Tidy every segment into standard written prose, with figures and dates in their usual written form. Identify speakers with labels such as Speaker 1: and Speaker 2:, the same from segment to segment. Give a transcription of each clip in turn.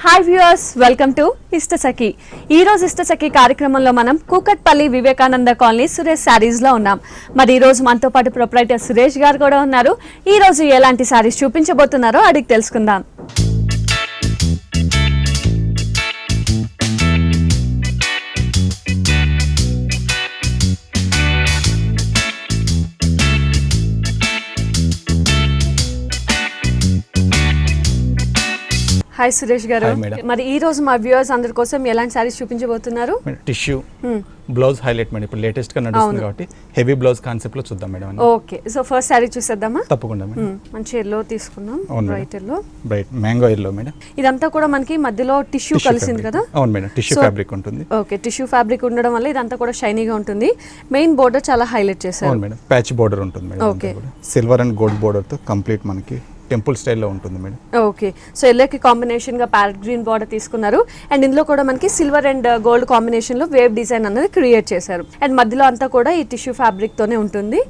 Speaker 1: Hi viewers, welcome to Ishtasakhi. ఈ రోజు ఇష్టసఖి కార్యక్రమంలో మనం కూకట్పల్లి వివేకానంద కాలనీ సురేష్ శారీస్ లో ఉన్నాం. మరి ఈ రోజు మనతో పాటు ప్రొప్రైటర్ సురేష్ గారు కూడా ఉన్నారు. ఈ రోజు ఎలాంటి శారీస్ చూపించబోతున్నారో అడిగి తెలుసుకుందాం. హాయ్ సురేష్ గారు, మరి ఈ రోజు మా వ్యూవర్స్ అందరి కోసం ఎలాంటి సారీస్ చూపించబోతున్నారు?
Speaker 2: టిష్యూ బ్లౌజ్ హైలైట్ మేడం, ఇప్పుడు లేటెస్ట్ గా నడుస్తుంది కాబట్టి హెవీ బ్లౌజ్ కాన్సెప్ట్ లో చూద్దాం madam.
Speaker 1: Okay, so first sari చూసేద్దామా?
Speaker 2: తప్పకుండా మేడం.
Speaker 1: మంచి ఎల్లో తీసుకున్నాం, bright yellow,
Speaker 2: bright mango yellow madam.
Speaker 1: ఇదంతా కూడా మనకి మధ్యలో టిష్యూ కలిసింది కదా?
Speaker 2: అవును మేడం, టిష్యూ ఫ్యాబ్రిక్ ఉంటుంది.
Speaker 1: ఓకే, టిష్యూ ఫ్యాబ్రిక్ ఉండడం వల్ల ఇదంతా కూడా షైనీగా ఉంటుంది. మెయిన్ బోర్డర్ చాలా హైలైట్ చేశారు.
Speaker 2: అవును మేడం, ప్యాచ్ బోర్డర్ ఉంటుంది madam. Okay, silver and gold border తో కంప్లీట్ మనకి టెంపుల్ స్టైల్లో ఉంటుంది మేడం.
Speaker 1: ఓకే, సో ఎల్లోకి కాంబినేషన్ గా ప్యారెట్ గ్రీన్ బార్డర్ తీసుకున్నారు. అండ్ ఇందులో కూడా మనకి సిల్వర్ అండ్ గోల్డ్ కాంబినేషన్ లో వేవ్ డిజైన్ అనేది క్రియేట్ చేశారు. అండ్ మధ్యలో అంతా కూడా ఈ టిష్యూ ఫ్యాబ్రిక్ తోనే ఉంటుంది.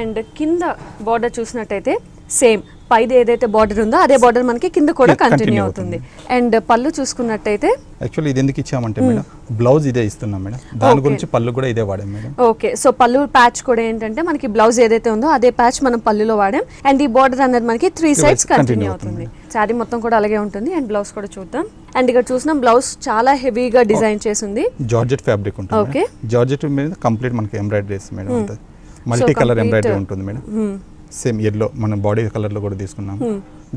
Speaker 1: అండ్ కింద బార్డర్ చూసినట్టయితే సేమ్ పైన ఏదైతే బార్డర్ ఉందో అదే బార్డర్ మనకి కింద కూడా కంటిన్యూ అవుతుంది. అండ్ పళ్ళు చూసుకున్నట్టయితే
Speaker 2: యాక్చువల్లీ ఇది ఎందుకు ఇచ్చామంటే మేడం, బ్లౌజ్ ఇదే ఇస్తున్నాం మేడం, దాని గురించి పళ్ళు కూడా ఇదే వాడాం మేడం.
Speaker 1: ఓకే, సో పళ్ళు ప్యాచ్ కూడా ఏంటంటే మనకి బ్లౌజ్ ఏదైతే ఉందో అదే ప్యాచ్ మనం పళ్ళులో వాడాం. అండ్ ఈ బార్డర్ అనేది మనకి 3 సైడ్స్ కంటిన్యూ అవుతుంది. శారీ మొత్తం కూడా అలాగే ఉంటుంది. అండ్ బ్లౌజ్ కూడా చూద్దాం. అండ్ ఇక్కడ చూసిన బ్లౌజ్ చాలా హెవీగా డిజైన్ చేసింది.
Speaker 2: జార్జెట్ ఫ్యాబ్రిక్ ఉంటుంది. ఓకే, జార్జెట్ మీద కంప్లీట్ మనకి embroidery madam, multi colour embroidery ఉంటుంది మేడం. సేమ్ ఎల్లో మన బాడీ కలర్ లో కూడా తీసుకున్నాం.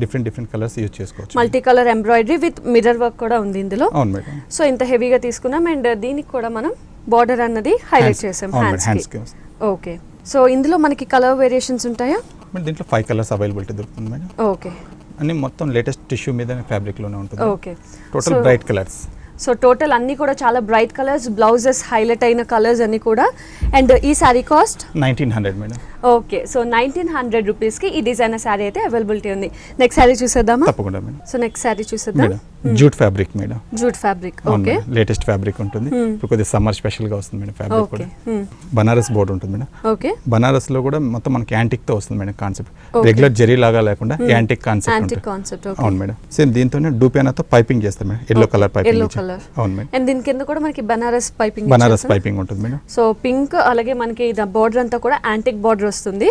Speaker 2: డిఫరెంట్ కలర్స్ యూజ్ చేసుకోవచ్చు.
Speaker 1: Multi colour embroidery with mirror work కూడా ఉంది ఇందులో.
Speaker 2: అవును మేడం.
Speaker 1: సో ఇంత హెవీగా తీసుకున్నాం. అండ్ దీనికి కూడా మనం బార్డర్ అన్నది హైలైట్ చేసాం హ్యాండ్స్ కి. ఓకే, సో ఇందులో మనకి కలర్ వేరియేషన్స్ ఉంటాయా?
Speaker 2: దీంట్లో 5 కలర్స్ అవైలబిలిటీ దొరుకుతుంది మేడం.
Speaker 1: ఓకే,
Speaker 2: అన్ని మొత్తం లేటెస్ట్ టిష్యూ మీద ఫ్యాబ్రిక్ లోనే ఉంటుంది.
Speaker 1: Okay,
Speaker 2: total bright colours.
Speaker 1: So total అన్ని కూడా చాలా బ్రైట్ కలర్స్, బ్లౌజెస్ హైలైట్ అయిన కలర్స్ అన్ని కూడా. అండ్ ఈ sorry cost
Speaker 2: 1900 madam.
Speaker 1: Okay, so 1900 rupees కి ఈ డిజైనర్ సారీ అయితే అవైలబిలిటీ ఉంది. నెక్స్ట్ సారీ చూసేద్దామా?
Speaker 2: తప్పకుండా మేడం.
Speaker 1: సో నెక్స్ట్ సారీ చూసేద్దాం.
Speaker 2: Jute fabric madam.
Speaker 1: Jute fabric. Okay,
Speaker 2: latest fabric ఉంటుంది. ఇప్పుడు కొద్దిగా సమ్మర్ స్పెషల్ గా వస్తుంది మేడం. ఫ్యాబ్రిక్ కూడా బనారస్ బోర్డర్ ఉంటుంది మేడం.
Speaker 1: ఓకే,
Speaker 2: బనారస్ లో కూడా మొత్తం మనకి యాంటిక్ తో వస్తుంది మేడం కాన్సెప్ట్. రెగ్యులర్ జెరీ లాగా లేకుండా యాంటిక్ కాన్సెప్ట్. అవును మేడం. సేమ్ దీంతోనే డూపియానాతో పైపింగ్ చేస్తాం మేడం. Yellow colour piping. అవును మేడం.
Speaker 1: అండ్ దీని కింద కూడా మనకి బనారస్ పైపింగ్
Speaker 2: ఉంటుంది మేడం.
Speaker 1: సో పింక్, అలాగే మనకి బార్డర్ అంతా కూడా యాంటిక్ బార్డర్ వస్తుంది.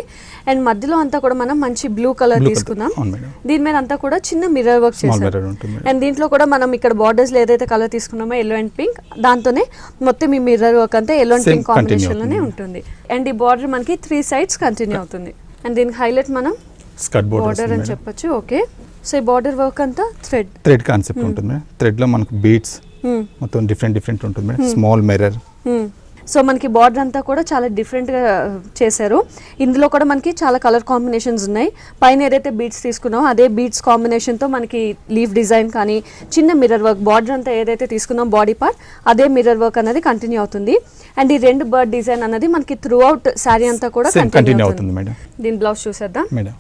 Speaker 1: అండ్ మధ్యలో అంతా కూడా మనం మంచి బ్లూ కలర్ తీసుకున్నాం. దీని మీద అంతా కూడా చిన్న మిర్రర్ వర్క్ చేశారు. అండ్ దీంట్లో కూడా మనం ఇక్కడ బార్డర్స్ లో ఏదైతే కలర్ తీసుకున్నామో ఎల్లో అండ్ పింక్, దాంతోనే మొత్తం ఈ మిర్రర్ వర్క్ అంతా ఎల్లో అండ్ పింక్ కాంబినేషన్ లోనే ఉంటుంది. అండ్ ఈ బార్డర్ మనకి 3 సైడ్స్ కంటిన్యూ అవుతుంది. అండ్ దీనికి హైలైట్ మనం
Speaker 2: స్కర్ట్
Speaker 1: బార్డర్ అని చెప్పొచ్చు. ఓకే, సో ఈ బార్డర్ వర్క్ అంతా థ్రెడ్
Speaker 2: కాన్సెప్ట్ ఉంటుంది. థ్రెడ్ లో మనకు బీడ్స్ మొత్తం డిఫరెంట్ ఉంటుంది మేడం. Small mirror.
Speaker 1: సో మనకి బార్డర్ అంతా కూడా చాలా డిఫరెంట్ గా చేశారు. ఇందులో కూడా మనకి చాలా కలర్ కాంబినేషన్స్ ఉన్నాయి. పైన ఏదైతే బీడ్స్ తీసుకున్నామో అదే బీడ్స్ కాంబినేషన్ తో మనకి లీఫ్ డిజైన్ కానీ చిన్న మిర్రర్ వర్క్, బార్డర్ అంతా ఏదైతే తీసుకున్నాం బాడీ పార్ట్ అదే మిర్రర్ వర్క్ అనేది కంటిన్యూ అవుతుంది. అండ్ ఈ 2 బర్డ్ డిజైన్ అనేది మనకి త్రూ అవుట్ శారీ అంతా కూడా కంటిన్యూ అవుతుంది మేడం. దీని బ్లౌజ్ చూసేద్దాం మేడం.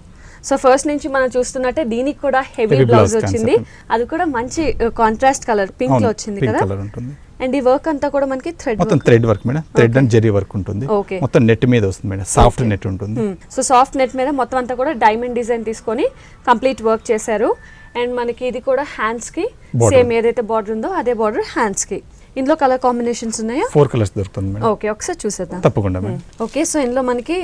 Speaker 1: సో ఫస్ట్ నుంచి మనం చూస్తున్నట్టే దీనికి కూడా హెవీ బ్లౌజ్ వచ్చింది. అది కూడా మంచి కాంట్రాస్ట్ కలర్ పింక్ లో వచ్చింది కదా. అండ్ ఈ వర్క్ అంతా కూడా మనకి
Speaker 2: thread work madam. Thread and zari work ఉంటుంది. మొత్తం నెట్ మీద వస్తుంది మేడం. సాఫ్ట్ నెట్ ఉంటుంది.
Speaker 1: సో సాఫ్ట్ నెట్ మీద మొత్తం అంతా కూడా డైమండ్ డిజైన్ తీసుకొని కంప్లీట్ వర్క్ చేశారు. అండ్ మనకి ఇది కూడా హ్యాండ్స్ కి సేమ్ ఏదైతే బార్డర్ ఉందో అదే బార్డర్ హ్యాండ్స్ కి. ఇందులో కలర్ కాంబినేషన్స్ ఉన్నాయా?
Speaker 2: 4 కలర్స్ దొరుకుతుంది మేడం.
Speaker 1: ఓకే, ఒకసారి చూసేద్దాం.
Speaker 2: తప్పకుండా మేడం.
Speaker 1: ఓకే, సో ఇందులో మనకి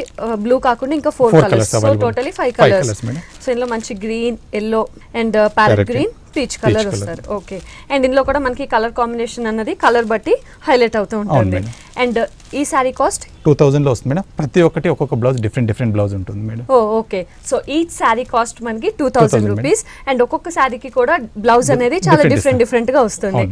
Speaker 1: బ్లూ కాకుండా ఇంకా 4 colours, so totally 5 colours. So ఇందులో మంచి green, yellow and parrot green, peach colour వస్తారు. ఓకే, అండ్ ఇందులో కూడా మనకి కలర్ కాంబినేషన్ అన్నది కలర్ బట్టి హైలైట్ అవుతూ ఉంటుంది. అండ్ ఈ సారీ కాస్ట్
Speaker 2: 2000 లో వస్తుంది మేడం. ప్రతి ఒక్కటి ఒక్కొక్క బ్లౌజ్ డిఫరెంట్ బ్లౌజ్ ఉంటుంది madam.
Speaker 1: Okay, so each sorry cost మనకి 2000 రూపీస్. అండ్ ఒక్కొక్క సారీకి కూడా బ్లౌజ్ అనేది చాలా డిఫరెంట్ గా వస్తుంది.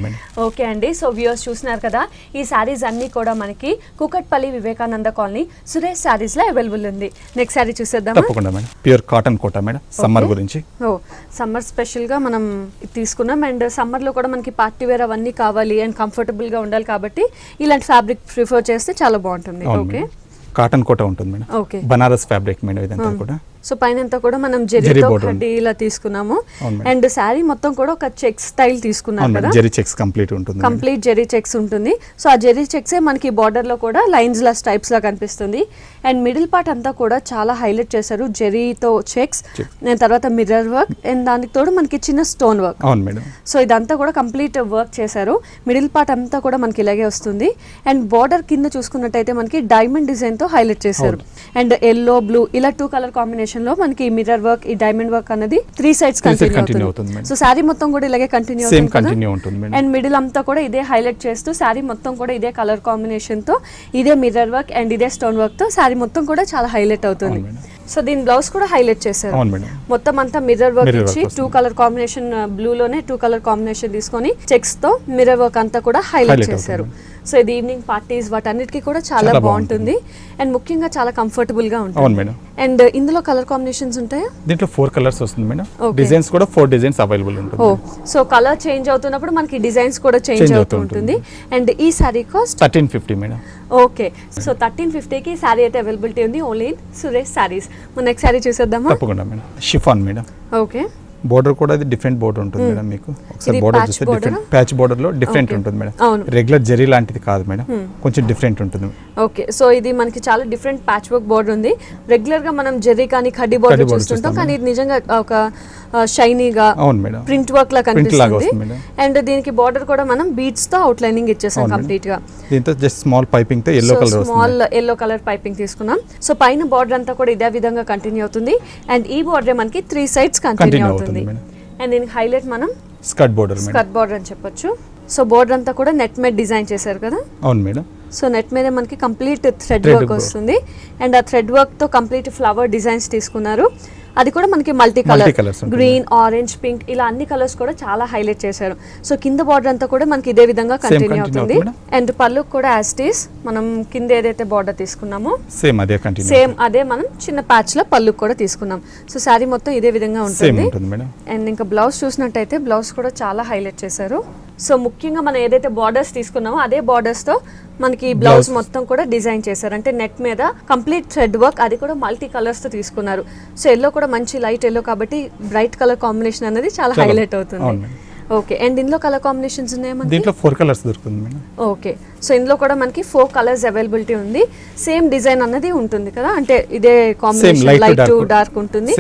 Speaker 1: ఓకే అండి, సో వ్యూవర్స్ చూస్తున్నారు కదా, ఈ సారీస్ అన్ని కూడా మనకి కూకట్పల్లి వివేకానంద కాలనీ సురేష్ సారీస్ లో అవైలబుల్ ఉంది. నెక్స్ట్ సారీ చూసేద్దాం.
Speaker 2: తప్పకుండా మేడం. ప్యూర్ కాటన్ కోట మేడం. సమ్మర్ గురించి.
Speaker 1: సమ్మర్ స్పెషల్ గా మనం తీసుకున్నాం. అండ్ సమ్మర్ లో కూడా మనకి పార్టీ వేర్ అవన్నీ కావాలి అండ్ కంఫర్టబుల్ గా ఉండాలి కాబట్టి ఇలాంటి ఫ్యాబ్రిక్ ప్రిఫర్ చేస్తే చాలా బాగుంటుంది. ఓకే,
Speaker 2: కాటన్ కోట ఉంటుంది madam. Okay, Banaras fabric madam. ఇదంతా కూడా
Speaker 1: సో పైన అంతా కూడా మనం
Speaker 2: జరీ
Speaker 1: జరీతో
Speaker 2: border
Speaker 1: కడ్డీ ఇలా తీసుకున్నాము.
Speaker 2: అవును మేడం.
Speaker 1: అండ్ శారీ మొత్తం కూడా ఒక చెక్ స్టైల్ తీసుకున్నారు
Speaker 2: అవును
Speaker 1: కదా,
Speaker 2: మేడం, జరీ చెక్స్ కంప్లీట్ ఉంటుంది మేడం.
Speaker 1: కంప్లీట్ జెరీ చెక్స్ ఉంటుంది. సో ఆ జెరీ చెక్సే మనకి బార్డర్ లో కూడా లైన్స్ లా స్టైప్స్ లా కనిపిస్తుంది. అండ్ మిడిల్ పార్ట్ అంతా కూడా చాలా హైలైట్ చేశారు జెరీతో చెక్స్, అండ్ తర్వాత మిర్రర్ వర్క్, అండ్ దానికి తోడు మనకి చిన్న స్టోన్ వర్క్.
Speaker 2: అవును మేడం.
Speaker 1: సో ఇదంతా కూడా కంప్లీట్ వర్క్ చేశారు. మిడిల్ పార్ట్ అంతా కూడా మనకి ఇలాగే వస్తుంది. అండ్ బార్డర్ కింద చూసుకున్నట్టయితే మనకి డైమండ్ డిజైన్ తో హైలైట్ చేశారు. అండ్ ఎల్లో బ్లూ ఇలా 2 కలర్ కాంబినేషన్ లో మనకి మిర్రర్ వర్క్, ఈ డైమండ్ వర్క్ అనేది 3 సైడ్స్ కంటిన్యూ అవుతుంది. సో శారీ మొత్తం కూడా ఇలాగే కంటిన్యూ అవుతుంది. అండ్ మిడిల్ అంతా కూడా ఇదే హైలైట్ చేస్తూ శారీ మొత్తం కూడా ఇదే కలర్ కాంబినేషన్ తో, ఇదే మిర్రర్ వర్క్ అండ్ ఇదే స్టోన్ వర్క్ తో శారీ మొత్తం కూడా చాలా హైలైట్ అవుతుంది. సో దీని బ్లౌజ్ కూడా హైలైట్ చేశారు. మొత్తం అంతా మిర్రర్ వర్క్ ఇచ్చి 2 కలర్ కాంబినేషన్, బ్లూ లోనే 2 కలర్ కాంబినేషన్ తీసుకొని చెక్స్ తో మిర్రర్ వర్క్ అంతా కూడా హైలైట్ చేశారు. సో ఇది ఈవినింగ్ పార్టీస్ వాటన్నిటికీ కూడా చాలా బాగుంటుంది. అండ్ ముఖ్యంగా చాలా కంఫర్టబుల్ గా ఉంటుంది. అండ్ ఇందులో కలర్ కాంబినేషన్స్ ఉంటాయా?
Speaker 2: దీంట్లో 4 కలర్స్ వస్తుంది మేడం. డిజైన్స్ కూడా 4 డిజైన్స్ అవైలబుల్ ఉంటుంది.
Speaker 1: సో కలర్ చేంజ్ అవుతున్నప్పుడు మనకి డిజైన్స్ కూడా చేంజ్ అవుతూ ఉంటుంది. అండ్ ఈ sorry cost
Speaker 2: 1350 madam.
Speaker 1: Okay, so 1350 కి సారీ అయితే అవైలబిలిటీ ఉంది ఓన్లీ ఇన్ సురేష్ సారీస్. మన నెక్స్ట్ సారీ చూసేద్దామా?
Speaker 2: తప్పకుండా madam. Chiffon madam.
Speaker 1: Okay,
Speaker 2: border కూడా ఇది డిఫరెంట్ బోర్డర్ ఉంటుంది మేడం. మీకు ఒకసారి బోర్డర్ చూస్తే డిఫరెంట్ ప్యాచ్ బోర్డర్ లో డిఫరెంట్ ఉంటుంది మేడం. రెగ్యులర్ జెరీ లాంటిది కాదు మేడం, కొంచెం డిఫరెంట్ ఉంటుంది.
Speaker 1: ఓకే, సో ఇది మనకి చాలా డిఫరెంట్ ప్యాచ్ వర్క్ బోర్డర్ ఉంది. రెగ్యులర్ గా మనం జెరీ కానీ ఖడ్డీ బోర్డర్ చూస్తుంటాం, కానీ ఇది నిజంగా ఒక షైనీగా ప్రింట్ వర్క్ లా కనిపిస్తుంది. అండ్ దీనికి బోర్డర్ కూడా మనం బీడ్స్ తో అవుట్ లైనింగ్ ఇచ్చేసాం కంప్లీట్ గా.
Speaker 2: దీంతో జస్ట్ స్మాల్ పైపింగ్ తో
Speaker 1: స్మాల్ ఎల్లో కలర్ పైపింగ్ తీసుకున్నాం. సో పైన బోర్డర్ అంతా కూడా ఇదే విధంగా కంటిన్యూ అవుతుంది. అండ్ ఈ బోర్డర్ మనకి 3 సైడ్స్ కంటిన్యూ అవుతుంది. అండ్ దీనికి హైలైట్ మనం స్కర్ట్ బోర్డర్ అని చెప్పొచ్చు. సో బోర్డర్ అంతా కూడా నెట్ మీద డిజైన్ చేశారు కదా.
Speaker 2: అవును మేడం.
Speaker 1: సో నెట్ మీద మనకి కంప్లీట్ థ్రెడ్ వర్క్ వస్తుంది. అండ్ ఆ థ్రెడ్ వర్క్ తో కంప్లీట్ ఫ్లవర్ డిజైన్స్ తీసుకున్నారు. అది కూడా మనకి multi colour, green, orange, pink ఇలా అన్ని కలర్స్ కూడా చాలా హైలైట్ చేశారు. సో కింద బార్డర్ అంతా కూడా మనకి ఇదే విధంగా కంటిన్యూ అవుతుంది. అండ్ పళ్ళు కూడా యాజ్ ఇట్ ఈస్ మనం కింద ఏదైతే బార్డర్ తీసుకున్నామో సేమ్ అదే మనం చిన్న ప్యాచ్ లో పళ్ళు కూడా తీసుకున్నాం. సో శారీ మొత్తం ఇదే విధంగా ఉంటుంది. అండ్ ఇంకా బ్లౌజ్ చూసినట్టయితే బ్లౌజ్ కూడా చాలా హైలైట్ చేశారు. సో ముఖ్యంగా మనం ఏదైతే బార్డర్స్ తీసుకున్నామో అదే బార్డర్స్ తో మనకి బ్లౌజ్ మొత్తం కూడా డిజైన్ చేశారు. అంటే నెట్ మీద కంప్లీట్ థ్రెడ్ వర్క్, అది కూడా మల్టీ కలర్స్ తో తీసుకున్నారు. సో ఎల్లో కూడా మంచి లైట్ ఎల్లో కాబట్టి బ్రైట్ కలర్ కాంబినేషన్ అనేది చాలా హైలైట్ అవుతుంది. ఓకే, అండ్ ఇందులో కలర్ కాంబినేషన్స్ ఉన్నాయా?
Speaker 2: దీంట్లో 4 కలర్స్ దొరుకుతుంది మేడం.
Speaker 1: ఓకే, సో ఇందులో కూడా మనకి 4 కలర్స్ అవైలబిలిటీ ఉంది. సేమ్ డిజైన్ అన్నది ఉంటుంది కదా, అంటే ఇదే కాంబినేషన్ లైట్ టు డార్క్ ఉంటుంది.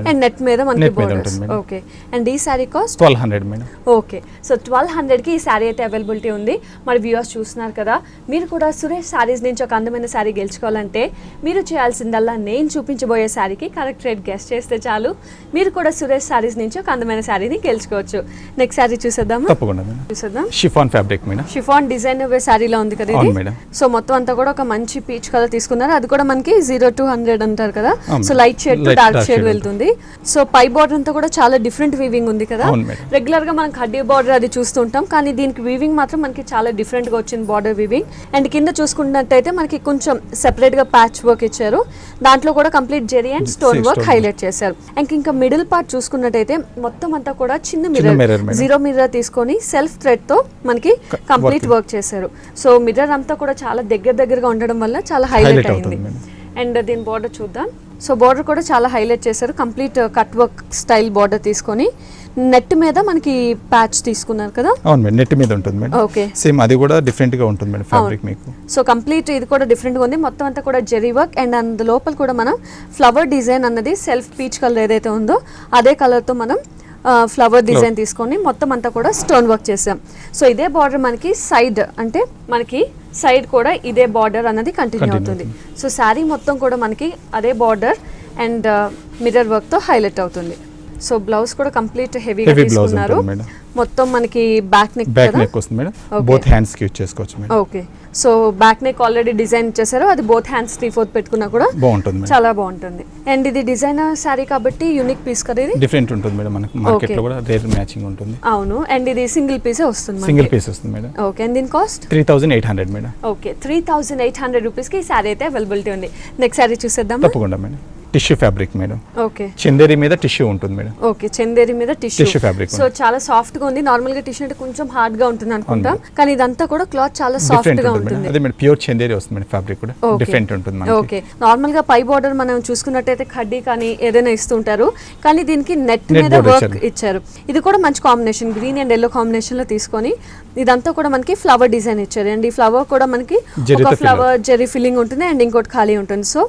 Speaker 1: అండ్ నెట్ మీద మనకి బోర్డర్స్. ఓకే, అండ్ ఈ sorry cost
Speaker 2: 1200 madam.
Speaker 1: Okay, so 1200 కి ఈ సారీ అయితే అవైలబిలిటీ ఉంది. మరి వ్యూవర్స్ చూస్తున్నారు కదా, మీరు కూడా సురేష్ సారీస్ నుంచి ఒక అందమైన సారీ గెలుచుకోవాలంటే మీరు చేయాల్సిందల్లా నేను చూపించబోయే సారీకి కరెక్ట్ రేట్ గెస్ చేస్తే చాలు. మీరు కూడా సురేష్ సారీస్ నుంచి ఒక అందమైన సారీని గెలుచుకోవచ్చు. నెక్స్ట్ సారీ చూసేద్దాం.
Speaker 2: తప్పకుండా చూసేద్దాం. Chiffon fabric madam.
Speaker 1: Chiffon design సారీలో ఉంది కదా ఇది. సో మొత్తం అంతా కూడా ఒక మంచి పీచ్ కలర్ తీసుకున్నారు. అది కూడా మనకి 0 to 100 అంటారు కదా. So light shade to dark shade వెళ్తుంది. సో పై బార్డర్ అంతా కూడా చాలా డిఫరెంట్ వీవింగ్ ఉంది కదా. రెగ్యులర్ గా మనం కడ్డీ బార్డర్ అది చూస్తుంటాం, కానీ దీనికి వీవింగ్ మాత్రం మనకి చాలా డిఫరెంట్ గా వచ్చింది బార్డర్ వీవింగ్. అండ్ కింద చూసుకున్నట్టయితే మనకి కొంచెం సెపరేట్ గా ప్యాచ్ వర్క్ ఇచ్చారు. దాంట్లో కూడా complete zari and stone work highlight చేశారు. అండ్ ఇంకా మిడిల్ పార్ట్ చూసుకున్నట్టయితే మొత్తం అంతా కూడా చిన్న మిర్రర్, 0 మిర్రర్ తీసుకొని సెల్ఫ్ థ్రెడ్ తో మనకి కంప్లీట్ వర్క్ చేశారు. సో మిర్రర్ అంతా కూడా చాలా దగ్గరగా ఉండడం వల్ల చాలా హైలైట్ అయింది. అండ్ దీని బార్డర్ చూద్దాం. సో బార్డర్ కూడా చాలా హైలైట్ చేశారు. Complete cut work style border తీసుకొని నెట్ మీద మనకి ప్యాచ్ తీసుకున్నారు కదా.
Speaker 2: అవును మేడం, నెట్ మీద ఉంటుంది మేడం.
Speaker 1: ఓకే,
Speaker 2: సేమ్ అది కూడా డిఫరెంట్ గా ఉంటుంది మేడం ఫ్యాబ్రిక్ మీకు.
Speaker 1: సో కంప్లీట్ ఇది కూడా డిఫరెంట్ గా ఉంది. మొత్తం అంతా కూడా జెరీ వర్క్ అండ్ అందు లోపల కూడా మనం ఫ్లవర్ డిజైన్ అన్నది సెల్ఫ్ పీచ్ కలర్ ఏదైతే ఉందో అదే కలర్ తో మనం ఫ్లవర్ డిజైన్ తీసుకొని మొత్తం అంతా కూడా స్టోన్ వర్క్ చేసాం. సో ఇదే బార్డర్ మనకి సైడ్, అంటే మనకి సైడ్ కూడా ఇదే బార్డర్ అన్నది కంటిన్యూ అవుతుంది. సో శారీ మొత్తం కూడా మనకి అదే బార్డర్ అండ్ మిర్రర్ వర్క్ తో హైలైట్ అవుతుంది. సో బ్లౌజ్ కూడా కంప్లీట్ హెవీగా తీసుకున్నారు. మొత్తం మనకి బ్యాక్ నెక్
Speaker 2: వస్తుంది మేడం. బోత్ హ్యాండ్స్ కి యూస్ చేసుకోవచ్చు madam.
Speaker 1: Okay, so back neck already design చేశారు. అది బోత్ హ్యాండ్స్ 3/4 పెట్టుకున్నా కూడా బాగుంటుంది, చాలా బాగుంటుంది. అండ్ ఇది డిజైనర్ సారీ కాబట్టి యూనిక్ పీస్ కదా, ఇది డిఫరెంట్ ఉంటుంది మేడం. మనకి మార్కెట్ లో కూడా రేర్ మ్యాచింగ్ ఉంటుంది. అవును, అండ్ ఇది సింగిల్ పీస్ వస్తుంది, సింగిల్ పీస్ వస్తుంది మేడం. ఓకే, అండ్ దీని కాస్ట్ 3800 మేడం. ఓకే, 3800 రూపీస్ కి ఈ సారీ అయితే అవైలబిలిటీ ఉంది. నెక్స్ట్ సారీ చూసేద్దాం.
Speaker 2: తప్పకుండా madam. Tissue fabric madam,
Speaker 1: okay
Speaker 2: Chanderi మీద టిష్యూ ఉంటుంది మేడం.
Speaker 1: ఓకే చందేరి మీద
Speaker 2: టిష్యూ
Speaker 1: టిష్యూ
Speaker 2: ఫ్యాబ్రిక్
Speaker 1: సో చాలా సాఫ్ట్ గా ఉంది. నార్మల్ గా టిష్యూ అంటే కొంచెం హార్డ్ గా ఉంటుంది అనుకుంటాం, కానీ ఇదంతా కూడా క్లాత్ చాలా సాఫ్ట్
Speaker 2: డిఫరెంట్
Speaker 1: గా
Speaker 2: ఉంటుంది మేడం.
Speaker 1: ఉంటుంది.
Speaker 2: అదే మేడం ప్యూర్ చందేరి వస్తుంది మేడం, ఫ్యాబ్రిక్ కూడా
Speaker 1: Okay.
Speaker 2: డిఫరెంట్ ఉంటుంది మనకి.
Speaker 1: ఓకే నార్మల్ గా పై బార్డర్ మనం చూసుకున్నట్టయితే కడ్డీ కానీ ఏదైనా ఇస్తుంటారు, కానీ దీనికి నెట్
Speaker 2: Net
Speaker 1: మీద
Speaker 2: border
Speaker 1: వర్క్ ఇచ్చారు. ఇది కూడా మంచి combination, green and yellow combination లో తీసుకొని ఇదంతా కూడా మనకి ఫ్లవర్ డిజైన్ ఇచ్చారు. అండ్ ఈ ఫ్లవర్ కూడా మనకి
Speaker 2: జరీతో
Speaker 1: ఒక ఫ్లవర్ జెరీ ఫిల్లింగ్ ఉంటుంది అండ్ ఇంకోటి ఖాళీ ఉంటుంది. సో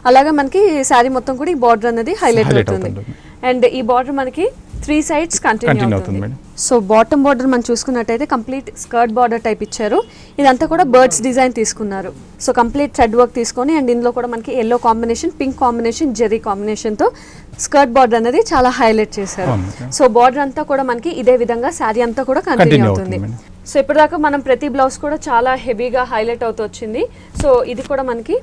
Speaker 1: అలాగే మనకి శారీ మొత్తం కూడా ఈ బార్డర్ అనేది హైలైట్
Speaker 2: Highlight
Speaker 1: అవుతుంది.
Speaker 2: అవుతుంది.
Speaker 1: అండ్ ఈ బార్డర్ మనకి 3 sides కంటిన్యూ
Speaker 2: Continue
Speaker 1: అవుతుంది
Speaker 2: అవుతుంది మేడం.
Speaker 1: సో బాటమ్ బార్డర్ మనం చూసుకున్నట్టయితే కంప్లీట్ స్కర్ట్ బార్డర్ టైప్ ఇచ్చారు. ఇదంతా కూడా బర్డ్స్ డిజైన్ తీసుకున్నారు. సో కంప్లీట్ థ్రెడ్ వర్క్ తీసుకొని అండ్ ఇందులో కూడా మనకి yellow combination, pink combination, zari combination తో స్కర్ట్ బార్డర్ అనేది చాలా హైలైట్ చేశారు.
Speaker 2: అవును మేడం.
Speaker 1: సో బార్డర్ అంతా కూడా మనకి ఇదే విధంగా శారీ అంతా కూడా కంటిన్యూ
Speaker 2: Continue
Speaker 1: అవుతుంది.
Speaker 2: అవుతుంది
Speaker 1: సో ఇప్పటిదాకా మనం ప్రతి బ్లౌజ్ కూడా చాలా హెవీగా హైలైట్ అవుతూ వచ్చింది. సో ఇది కూడా మనకి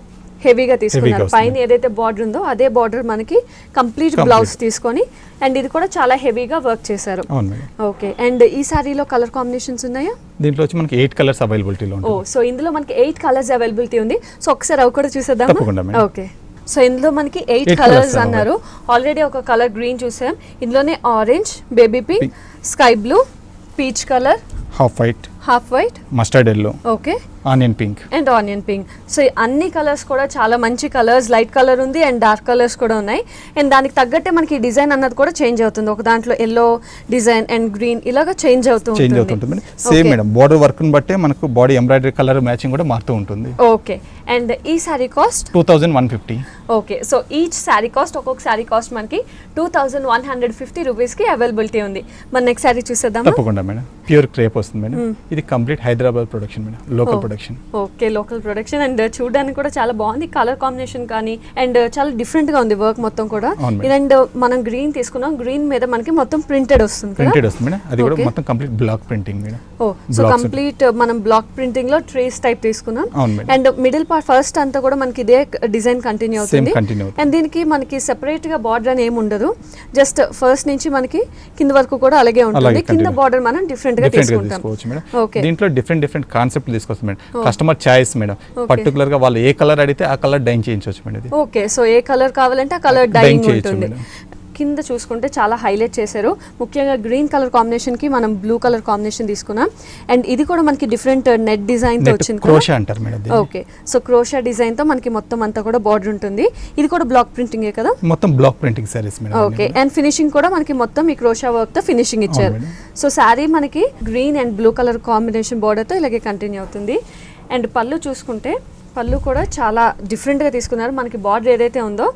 Speaker 1: హెవీగా తీసుకున్నారు.
Speaker 2: వస్తుంది.
Speaker 1: పైన ఏదైతే బార్డర్ ఉందో అదే బార్డర్ మనకి కంప్లీట్ బ్లౌజ్ తీసుకొని అండ్ ఇది కూడా చాలా హెవీగా వర్క్ చేశారు.
Speaker 2: అవును మేడం.
Speaker 1: ఓకే అండ్ ఈ సారీలో కలర్ కాంబినేషన్స్ ఉన్నాయా?
Speaker 2: దీంట్లో వచ్చి మనకి 8 కలర్స్ అవైలబిలిటీలో
Speaker 1: ఓ
Speaker 2: ఉంటుంది.
Speaker 1: సో ఇందులో మనకి 8 కలర్స్ అవైలబిలిటీ ఉంది. సో ఒకసారి అవి కూడా చూసేద్దాం.
Speaker 2: తప్పకుండా మేడం.
Speaker 1: ఓకే సో ఇందులో మనకి 8
Speaker 2: 8
Speaker 1: కలర్స్
Speaker 2: colours
Speaker 1: అన్నారు. ఆల్రెడీ ఒక కలర్ గ్రీన్ చూసాం, ఇందులోనే orange, baby pink, sky blue, peach colour,
Speaker 2: half white,
Speaker 1: half white,
Speaker 2: mustard yellow,
Speaker 1: okay
Speaker 2: onion pink.
Speaker 1: And onion pink. So ఈ అన్ని కలర్స్ కూడా చాలా మంచి కలర్స్, లైట్ కలర్ ఉంది అండ్ డార్క్ కలర్స్ కూడా ఉన్నాయి. అండ్ దానికి తగ్గట్టే మనకి డిజైన్ అన్నది కూడా చేంజ్ అవుతుంది. ఒక దాంట్లో ఎల్లో డిజైన్ అండ్ గ్రీన్ ఇలాగా చేంజ్ అవుతూ
Speaker 2: అవుతుంటుంది madam. Same madam border work ని బట్టి మనకు బాడీ ఎంబ్రాయిడరీ కలర్ మ్యాచింగ్ కూడా మారుతూ ఉంటుంది.
Speaker 1: ఓకే అండ్ ఈ sorry cost
Speaker 2: 2150.
Speaker 1: Okay so each sari cost, ఒక్కొక్క శారీ కాస్ట్ మనకి 2150 రూపీస్కి అవైలబిలిటీ ఉంది. మన నెక్స్ట్ శారీ చూసేద్దాం.
Speaker 2: తప్పకుండా మేడం. ప్యూర్ క్రేప్ వస్తుంది మేడం. ఇది complete Hyderabad production madam, local production.
Speaker 1: Okay local production and చూడడానికి కూడా చాలా బాగుంది. కలర్ కాంబినేషన్ కానీ అండ్ చాలా డిఫరెంట్ గా ఉంది వర్క్ మొత్తం కూడా. అండ్ మనం గ్రీన్ తీసుకున్నాం, గ్రీన్ మీద మనకి మొత్తం ప్రింటెడ్ వస్తుంది కదా.
Speaker 2: ప్రింటెడ్ వస్తుంది మేడం. అది కూడా మొత్తం కంప్లీట్ బ్లాక్ ప్రింటింగ్ మేడం.
Speaker 1: ఓ సో కంప్లీట్ మనం బ్లాక్ ప్రింటింగ్ లో ట్రీస్ టైప్ తీసుకున్నాం.
Speaker 2: అవును madam.
Speaker 1: And middle part first అంతా కూడా మనకి ఇదే డిజైన్ కంటిన్యూ అవుతుంది.
Speaker 2: కంటిన్యూ అవుతుంది.
Speaker 1: అండ్ దీనికి మనకి సెపరేట్ గా బార్డర్ అని ఏమి ఉండదు, జస్ట్ ఫస్ట్ నుంచి మనకి కింద వరకు కూడా అలాగే ఉంటుంది. కింద బార్డర్ మనం డిఫరెంట్ గా తీసుకుంటాం.
Speaker 2: ఓకే దీంట్లో డిఫరెంట్ కాన్సెప్ట్ తీసుకొస్తాం madam. Customer choice madam, particular గా వాళ్ళు ఏ కలర్ అడిగితే ఆ కలర్ డైన్ చేయించవచ్చు మేడం. ఇది
Speaker 1: ఓకే సో ఏ కలర్ కావాలంటే ఆ కలర్ డైయింగ్ ఉంటుంది. కింద చూసుకుంటే చాలా హైలైట్ చేశారు. ముఖ్యంగా గ్రీన్ కలర్ కాంబినేషన్ కి మనం బ్లూ కలర్ కాంబినేషన్ తీసుకున్నాం. అండ్ ఇది కూడా మనకి డిఫరెంట్ నెట్ డిజైన్ తో వచ్చింది.
Speaker 2: క్రోషా అంటారు madam.
Speaker 1: Okay so crochet design తో మనకి మొత్తం అంతా కూడా బార్డర్ ఉంటుంది. ఇది కూడా బ్లాక్ ప్రింటింగ్ కదా,
Speaker 2: మొత్తం block printing saris madam.
Speaker 1: Okay and finishing కూడా మనకి మొత్తం ఈ క్రోషా వర్క్ తో ఫినిషింగ్ ఇచ్చారు. సో శారీ మనకి green and blue colour combination border తో ఇలాగే కంటిన్యూ అవుతుంది. అండ్ పళ్ళు చూసుకుంటే పళ్ళు కూడా చాలా డిఫరెంట్ గా తీసుకున్నారు. మనకి బార్డర్ ఏదైతే ఉందో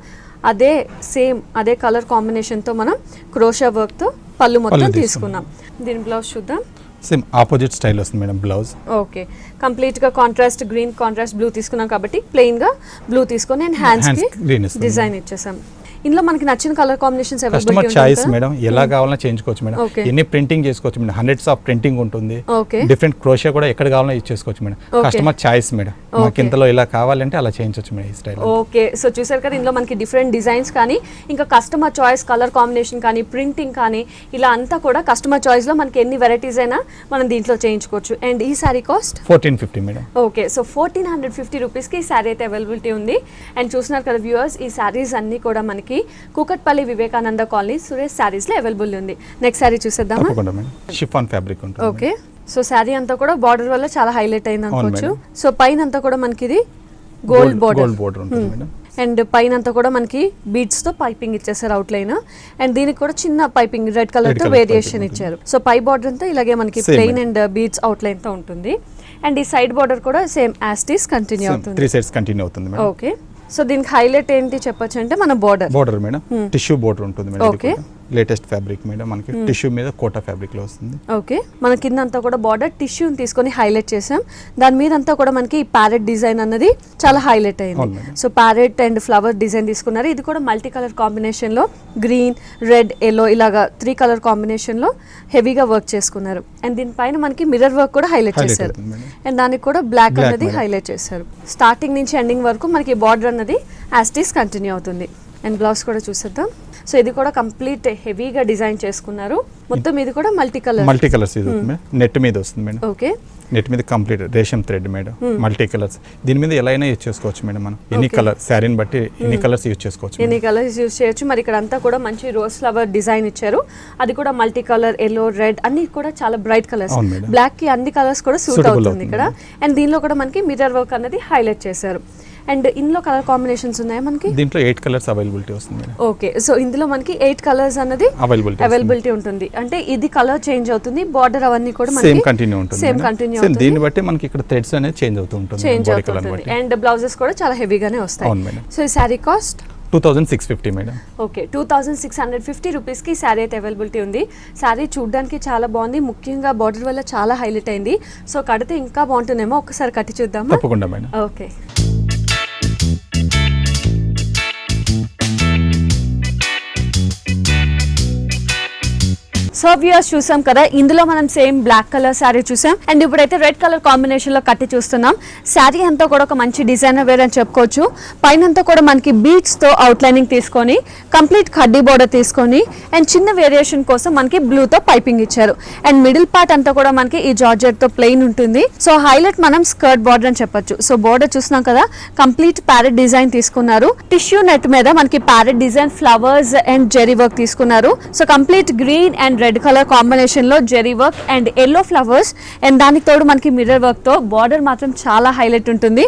Speaker 1: అదే సేమ్ అదే కలర్ కాంబినేషన్ తో మనం క్రోషా వర్క్ తో పళ్ళు మొత్తం తీసుకున్నాం. దీని బ్లౌజ్ చూద్దాం.
Speaker 2: సేమ్ ఆపోజిట్ స్టైల్ వస్తుంది మేడం బ్లౌజ్.
Speaker 1: ఓకే కంప్లీట్ గా కాంట్రాస్ట్ గ్రీన్, కాంట్రాస్ట్ బ్లూ తీసుకున్నాం కాబట్టి ప్లెయిన్ గా బ్లూ తీసుకొని అండ్ హ్యాండ్స్ కి డిజైన్ ఇచ్చేసాం. ఇందులో మనకి నచ్చిన colour combinations
Speaker 2: customer choice madam, ఎలా కావాలన్నా చేయించుకోవచ్చు మేడం. ఎన్ని ప్రింటింగ్ చేసుకోవచ్చు మేడం, హండ్రెడ్స్ ఆఫ్ ప్రింటింగ్ ఉంటుంది. డిఫరెంట్ క్రోషియా కూడా ఎక్కడ కావాలన్నా యూజ్ చేసుకోవచ్చు మేడం. కస్టమర్ చాయిస్ మేడం, మాకు ఇంతలో ఇలా కావాలంటే అలా చేయించవచ్చు మేడం ఈ స్టైల్.
Speaker 1: ఓకే సో చూసారు కదా, ఇందులో మనకి డిఫరెంట్ డిజైన్స్ కానీ ఇంకా కస్టమర్ చాయిస్ కలర్ కాంబినేషన్ కానీ ప్రింటింగ్ కానీ ఇలా అంతా కూడా కస్టమర్ చాయిస్ లో మనకి ఎన్ని వెరైటీస్ అయినా మనం దీంట్లో చేయించుకోవచ్చు. అండ్ ఈ sorry cost
Speaker 2: 1450 madam.
Speaker 1: Okay so 1450 రూపీస్కి ఈ శారీ అయితే అవైలబిలిటీ ఉంది. అండ్ చూస్తున్నారు కదా వ్యూవర్స్, ఈ శారీస్ అన్ని కూడా మనకి కూకట్పల్లి వివేకానంద కాలనీ సురేష్ శారీస్ లో అవైలబుల్ ఉంది. నెక్స్ట్ శారీ చూసేద్దామా.
Speaker 2: షిఫాన్ ఫ్యాబ్రిక్ ఉంటుంది.
Speaker 1: ఓకే సో శారీ అంతా కూడా బార్డర్ వల్ల చాలా హైలైట్ అయింది అనుకోవచ్చు. సో పైన అంతా కూడా మనకి ఇది గోల్డ్ బార్డర్
Speaker 2: ఉంటుంది మేడం.
Speaker 1: అండ్ పైన అంతా కూడా మనకి బీడ్స్ తో పైపింగ్ ఇచ్చేసారు అవుట్ లైన్. అండ్ దీనికి కూడా చిన్న పైపింగ్ రెడ్ కలర్ తో వేరియేషన్ ఇచ్చారు. సో పై బార్డర్ అంతా ఇలాగే మనకి plain and beads out line తో ఉంటుంది. అండ్ ఈ సైడ్ బార్డర్ కూడా same as it is continue అవుతుంది.
Speaker 2: 3 సైడ్స్ కంటిన్యూ అవుతుంది మేడం.
Speaker 1: ఓకే సో దీనికి హైలైట్ ఏంటి చెప్పొచ్చు అంటే మన బార్డర్
Speaker 2: మేడం టిష్యూ బార్డర్ ఉంటుంది madam. Okay latest fabric madam, మనకి టిష్యూ మీద కోటా ఫ్యాబ్రిక్ లో వస్తుంది.
Speaker 1: ఓకే మన కింద అంతా కూడా బార్డర్ టిష్యూని తీసుకొని హైలైట్ చేసాం. దాని మీద అంతా కూడా మనకి ప్యారెట్ డిజైన్ అన్నది చాలా హైలైట్ అయింది. So parrot and flower design తీసుకున్నారు. ఇది కూడా మల్టీ కలర్ కాంబినేషన్ లో గ్రీన్, రెడ్, ఎల్లో ఇలాగా 3 కలర్ కాంబినేషన్ లో హెవీగా వర్క్ చేసుకున్నారు. అండ్ దీనిపైన మనకి మిర్రర్ వర్క్ కూడా హైలైట్ చేశారు. అండ్ దానికి కూడా బ్లాక్ అనేది హైలైట్ చేశారు. స్టార్టింగ్ నుంచి ఎండింగ్ వరకు మనకి బార్డర్ అన్నది యాజ్ ఇట్ ఈస్ కంటిన్యూ అవుతుంది. అండ్ బ్లౌజ్ కూడా చూసేద్దాం. సో ఇది కూడా కంప్లీట్ హెవీగా డిజైన్ చేసుకున్నారు. మొత్తం ఇది కూడా మల్టీ కలర్స్
Speaker 2: ఇది నెట్ మీద వస్తుంది మేడం.
Speaker 1: ఓకే
Speaker 2: నెట్ మీద కంప్లీట్ రేషం థ్రెడ్ మేడం, మల్టీ కలర్స్. దీని మీద ఎలా అయినా యూజ్ చేసుకోవచ్చు మేడం, మనం ఎనీ కలర్ శారీని బట్టి ఎన్ని కలర్స్ యూజ్ చేసుకోవచ్చు.
Speaker 1: ఎన్ని కలర్స్ యూజ్ చేయొచ్చు. మరి ఇక్కడ అంతా కూడా మంచి రోజ్ ఫ్లవర్ డిజైన్ ఇచ్చారు, అది కూడా మల్టీ కలర్, ఎల్లో, రెడ్ అన్ని కూడా చాలా బ్రైట్ కలర్స్. బ్లాక్ కి అన్ని కలర్స్ కూడా సూట్ అవుతుంది ఇక్కడ. అండ్ దీనిలో కూడా మనకి మిర్రర్ వర్క్ అనేది హైలైట్ చేశారు. అండ్ ఇందులో కలర్ కాంబినేషన్స్ ఉన్నాయా మనకి?
Speaker 2: దీంట్లో 8 కలర్స్ అవైలబిలిటీ వస్తుంది.
Speaker 1: ఓకే, సో ఇందులో మనకి 8 కలర్స్ అన్నది అవైలబిలిటీ ఉంటుంది. అంటే ఇది కలర్ చేంజ్ అవుతుంది, బార్డర్ అవన్నీ కూడా మనకి
Speaker 2: సేమ్ కంటిన్యూ ఉంటుంది.
Speaker 1: సేమ్ కంటిన్యూ అవుతుంది.
Speaker 2: దీన్ని బట్టి మనకి ఇక్కడ థ్రెడ్స్ అనేది చేంజ్ అవుతూ ఉంటుంది.
Speaker 1: అండ్ బ్లౌజెస్ కూడా చాలా హెవీగానే వస్తాయి. సో ఈ సారీ కాస్ట్
Speaker 2: 2650 మేడం.
Speaker 1: ఓకే, 2650 రూపీస్కి శారీ అయితే అవైలబిలిటీ ఉంది. శారీ చూడడానికి చాలా బాగుంది, ముఖ్యంగా బార్డర్ వల్ల చాలా హైలైట్ అయింది. సో కడితే ఇంకా బాగుంటుందేమో, ఒకసారి కట్టి చూద్దామా?
Speaker 2: తప్పకుండా మేడం.
Speaker 1: ఓకే, సో వ్యూయర్స్ చూసాం కదా, ఇందులో మనం సేమ్ బ్లాక్ కలర్ శారీ చూసాం. అండ్ ఇప్పుడైతే రెడ్ కలర్ కాంబినేషన్ లో కట్టి చూస్తున్నాం. శారీ అంతా కూడా ఒక మంచి డిజైనర్ వేర్ అని చెప్పుకోవచ్చు. పైన అంతా కూడా మనకి బీడ్స్ తో అవుట్ లైనింగ్ తీసుకొని కంప్లీట్ కడ్డీ బోర్డర్ తీసుకొని అండ్ చిన్న వేరియేషన్ కోసం మనకి బ్లూ తో పైపింగ్ ఇచ్చారు. అండ్ మిడిల్ పార్ట్ అంతా కూడా మనకి ఈ జార్జెట్ తో ప్లెయిన్ ఉంటుంది. సో హైలైట్ మనం స్కర్ట్ బార్డర్ అని చెప్పొచ్చు. సో బోర్డర్ చూస్తున్నాం కదా, కంప్లీట్ ప్యారెట్ డిజైన్ తీసుకున్నారు. టిష్యూ నెట్ మీద మనకి parrot design, flowers and zari work తీసుకున్నారు. So complete green and red colour combination లో zari work and yellow flowers and దానికి తోడు మనకి మిర్రర్ వర్క్ తో బార్డర్ మాత్రం చాలా హైలైట్ ఉంటుంది.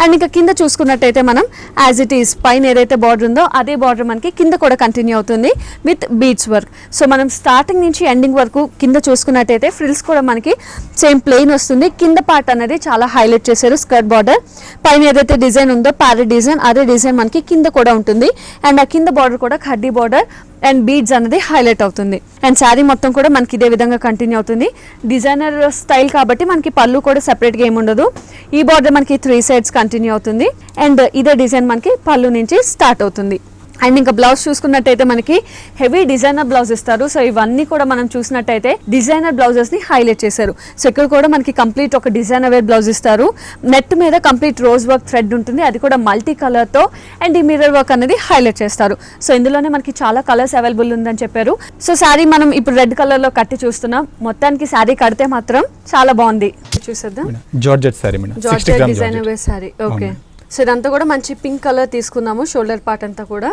Speaker 1: అండ్ ఇంకా కింద చూసుకున్నట్టయితే మనం యాజ్ ఇట్ ఈస్ పైన ఏదైతే బార్డర్ ఉందో అదే బార్డర్ మనకి కింద కూడా కంటిన్యూ అవుతుంది విత్ బీడ్స్ వర్క్. సో మనం స్టార్టింగ్ నుంచి ఎండింగ్ వరకు కింద చూసుకున్నట్టయితే ఫ్రిల్స్ కూడా మనకి సేమ్ ప్లెయిన్ వస్తుంది. కింద పార్ట్ అనేది చాలా హైలైట్ చేశారు స్కర్ట్ బార్డర్. పైన ఏదైతే డిజైన్ ఉందో ప్యారెట్ డిజైన్, అదే డిజైన్ మనకి కింద కూడా ఉంటుంది. అండ్ ఆ కింద బార్డర్ కూడా కడ్డీ బార్డర్ అండ్ బీడ్స్ అనేది హైలైట్ అవుతుంది. అండ్ శారీ మొత్తం కూడా మనకి ఇదే విధంగా కంటిన్యూ అవుతుంది. డిజైనర్ స్టైల్ కాబట్టి మనకి పళ్ళు కూడా సెపరేట్గా ఏమి ఉండదు. ఈ బార్డర్ మనకి 3 సైడ్స్ కంటిన్యూ అవుతుంది. అండ్ ఇదే డిజైన్ మనకి పళ్ళు నుంచి స్టార్ట్ అవుతుంది. అండ్ ఇంకా బ్లౌజ్ చూసుకున్నట్టయితే మనకి హెవీ డిజైనర్ బ్లౌజ్ ఇస్తారు. సో ఇవన్నీ కూడా మనం చూసినట్టయితే డిజైనర్ బ్లౌజెస్ ని హైలైట్ చేశారు. సో ఇక్కడ కూడా మనకి కంప్లీట్ ఒక డిజైనర్ వేర్ బ్లౌజ్ ఇస్తారు. నెట్ మీద కంప్లీట్ రోజ్ వర్క్ థ్రెడ్ ఉంటుంది, అది కూడా మల్టీ కలర్ తో. అండ్ ఈ మిర్రర్ వర్క్ అనేది హైలైట్ చేస్తారు. సో ఇందులోనే మనకి చాలా కలర్స్ అవైలబుల్ ఉందని చెప్పారు. సో శారీ మనం ఇప్పుడు రెడ్ కలర్ లో కట్టి చూస్తున్నాం. మొత్తానికి శారీ కడితే మాత్రం చాలా బాగుంది. చూసేద్దాం.
Speaker 2: Georgette sari madam,
Speaker 1: georgette designer wear sari. Okay, so ఇదంతా కూడా మంచి పింక్ కలర్ తీసుకున్నాము. షోల్డర్ పార్ట్ అంతా కూడా.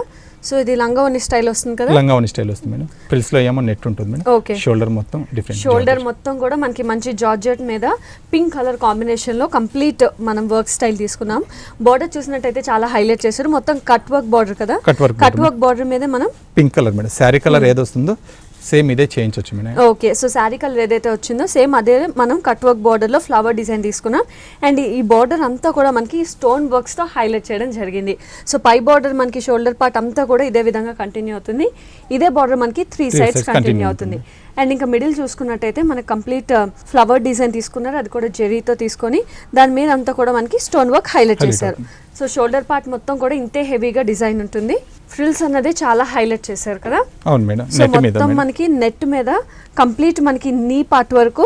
Speaker 1: సో ఇది లంగావోని స్టైల్ వస్తుంది కదా?
Speaker 2: లంగావోని స్టైల్ వస్తుంది మేడం. ఫ్రిల్స్ లో ఏమో నెట్ ఉంటుంది మేడం.
Speaker 1: ఓకే,
Speaker 2: షోల్డర్ మొత్తం డిఫరెంట్.
Speaker 1: షోల్డర్ మొత్తం కూడా మనకి మంచి జార్జెట్ మీద పింక్ కలర్ కాంబినేషన్ లో కంప్లీట్ మనం వర్క్ స్టైల్ తీసుకున్నాం. బార్డర్ చూసినట్టయితే చాలా హైలైట్ చేశారు. మొత్తం కట్ వర్క్ బార్డర్ కదా? కట్ వర్క్ బార్డర్ మీద మనం
Speaker 2: pink colour madam. Sari colour ఏది వస్తుందో సేమ్ ఇదే చేయించవచ్చు madam.
Speaker 1: Okay, so sari colour ఏదైతే వచ్చిందో సేమ్ అదే మనం కట్ వర్క్ బార్డర్ లో ఫ్లవర్ డిజైన్ తీసుకున్నాం. అండ్ ఈ బార్డర్ అంతా కూడా మనకి స్టోన్ వర్క్స్ తో హైలైట్ చేయడం జరిగింది. సో పై బార్డర్ మనకి షోల్డర్ పార్ట్ అంతా కూడా ఇదే విధంగా కంటిన్యూ అవుతుంది. ఇదే బార్డర్ మనకి 3 సైడ్స్ కంటిన్యూ అవుతుంది. అండ్ ఇంకా మిడిల్ చూసుకున్నట్టయితే మనకి కంప్లీట్ ఫ్లవర్ డిజైన్ తీసుకున్నారు, అది కూడా జెరీతో తీసుకొని దాని మీద అంతా కూడా మనకి స్టోన్ వర్క్ హైలైట్ చేశారు. సో షోల్డర్ పార్ట్ మొత్తం కూడా ఇంతే హెవీగా డిజైన్ ఉంటుంది. ఫ్రిల్స్ అన్నది చాలా హైలైట్ చేశారు కదా?
Speaker 2: అవును మేడం.
Speaker 1: సో మొత్తం మనకి నెట్ మీద కంప్లీట్ మనకి నీ పార్ట్ వరకు